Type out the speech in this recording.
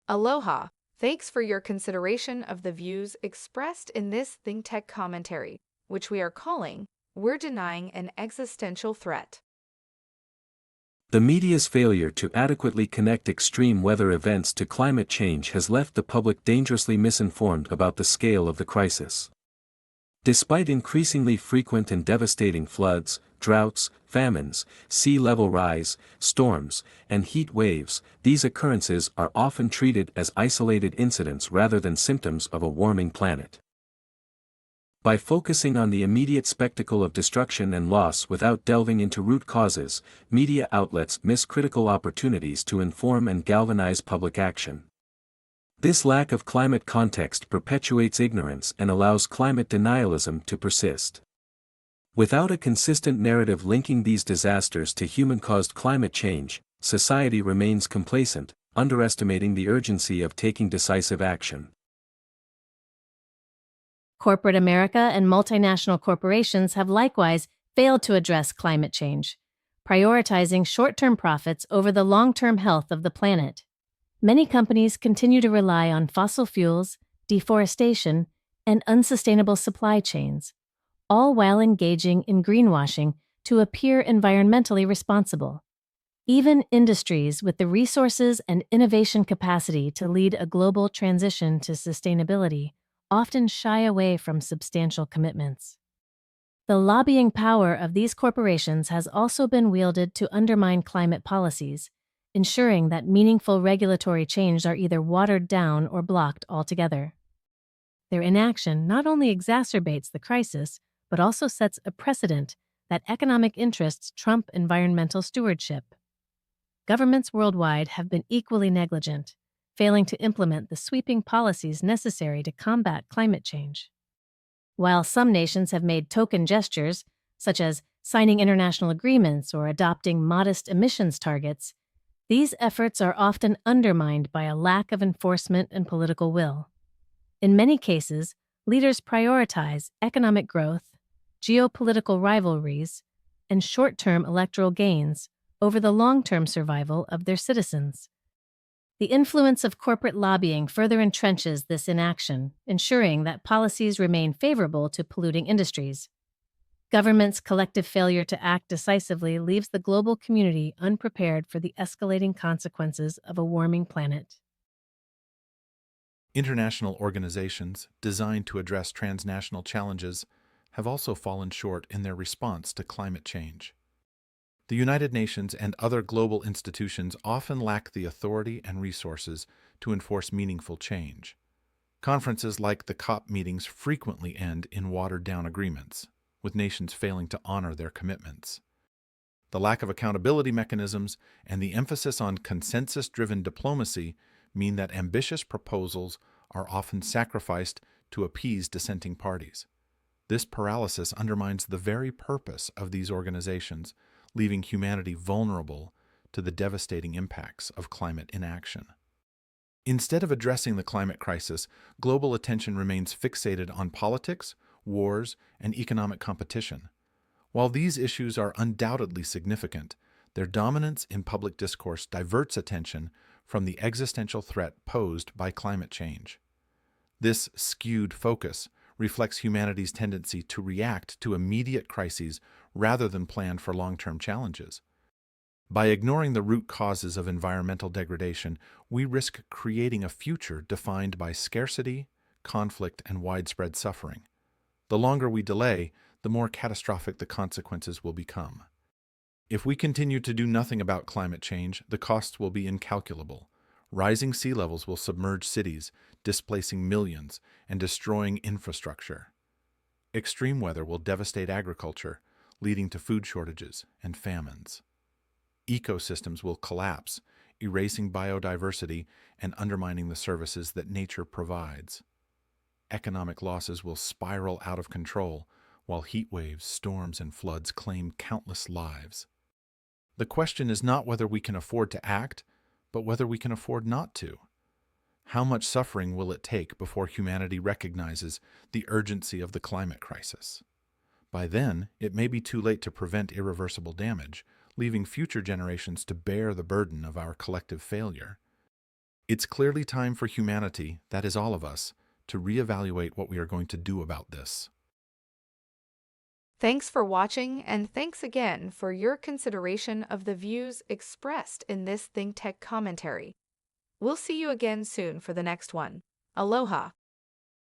Aloha! Thanks for your consideration of the views expressed in this ThinkTech commentary, which we are calling We're Denying an Existential Threat. The media's failure to adequately connect extreme weather events to climate change has left the public dangerously misinformed about the scale of the crisis. Despite increasingly frequent and devastating floods, droughts, famines, sea level rise, storms, and heat waves, these occurrences are often treated as isolated incidents rather than symptoms of a warming planet. By focusing on the immediate spectacle of destruction and loss without delving into root causes, media outlets miss critical opportunities to inform and galvanize public action. This lack of climate context perpetuates ignorance and allows climate denialism to persist. Without a consistent narrative linking these disasters to human-caused climate change, society remains complacent, underestimating the urgency of taking decisive action. Corporate America and multinational corporations have likewise failed to address climate change, prioritizing short-term profits over the long-term health of the planet. Many companies continue to rely on fossil fuels, deforestation, and unsustainable supply chains, all while engaging in greenwashing to appear environmentally responsible. Even industries with the resources and innovation capacity to lead a global transition to sustainability often shy away from substantial commitments. The lobbying power of these corporations has also been wielded to undermine climate policies, ensuring that meaningful regulatory change are either watered down or blocked altogether. Their inaction not only exacerbates the crisis, but also sets a precedent that economic interests trump environmental stewardship. Governments worldwide have been equally negligent, failing to implement the sweeping policies necessary to combat climate change. While some nations have made token gestures, such as signing international agreements or adopting modest emissions targets, these efforts are often undermined by a lack of enforcement and political will. In many cases, leaders prioritize economic growth, geopolitical rivalries, and short-term electoral gains over the long-term survival of their citizens. The influence of corporate lobbying further entrenches this inaction, ensuring that policies remain favorable to polluting industries. Governments' collective failure to act decisively leaves the global community unprepared for the escalating consequences of a warming planet. International organizations designed to address transnational challenges have also fallen short in their response to climate change. The United Nations and other global institutions often lack the authority and resources to enforce meaningful change. Conferences like the COP meetings frequently end in watered-down agreements, with nations failing to honor their commitments. The lack of accountability mechanisms and the emphasis on consensus-driven diplomacy mean that ambitious proposals are often sacrificed to appease dissenting parties. This paralysis undermines the very purpose of these organizations, leaving humanity vulnerable to the devastating impacts of climate inaction. Instead of addressing the climate crisis, global attention remains fixated on politics, wars, and economic competition. While these issues are undoubtedly significant, their dominance in public discourse diverts attention from the existential threat posed by climate change. This skewed focus reflects humanity's tendency to react to immediate crises rather than plan for long-term challenges. By ignoring the root causes of environmental degradation, we risk creating a future defined by scarcity, conflict, and widespread suffering. The longer we delay, the more catastrophic the consequences will become. If we continue to do nothing about climate change, the costs will be incalculable. Rising sea levels will submerge cities, displacing millions and destroying infrastructure. Extreme weather will devastate agriculture, leading to food shortages and famines. Ecosystems will collapse, erasing biodiversity and undermining the services that nature provides. Economic losses will spiral out of control, while heat waves, storms, and floods claim countless lives. The question is not whether we can afford to act, but whether we can afford not to. How much suffering will it take before humanity recognizes the urgency of the climate crisis? By then, it may be too late to prevent irreversible damage, leaving future generations to bear the burden of our collective failure. It's clearly time for humanity, that is all of us, to reevaluate what we are going to do about this. Thanks for watching, and thanks again for your consideration of the views expressed in this ThinkTech commentary. We'll see you again soon for the next one. Aloha!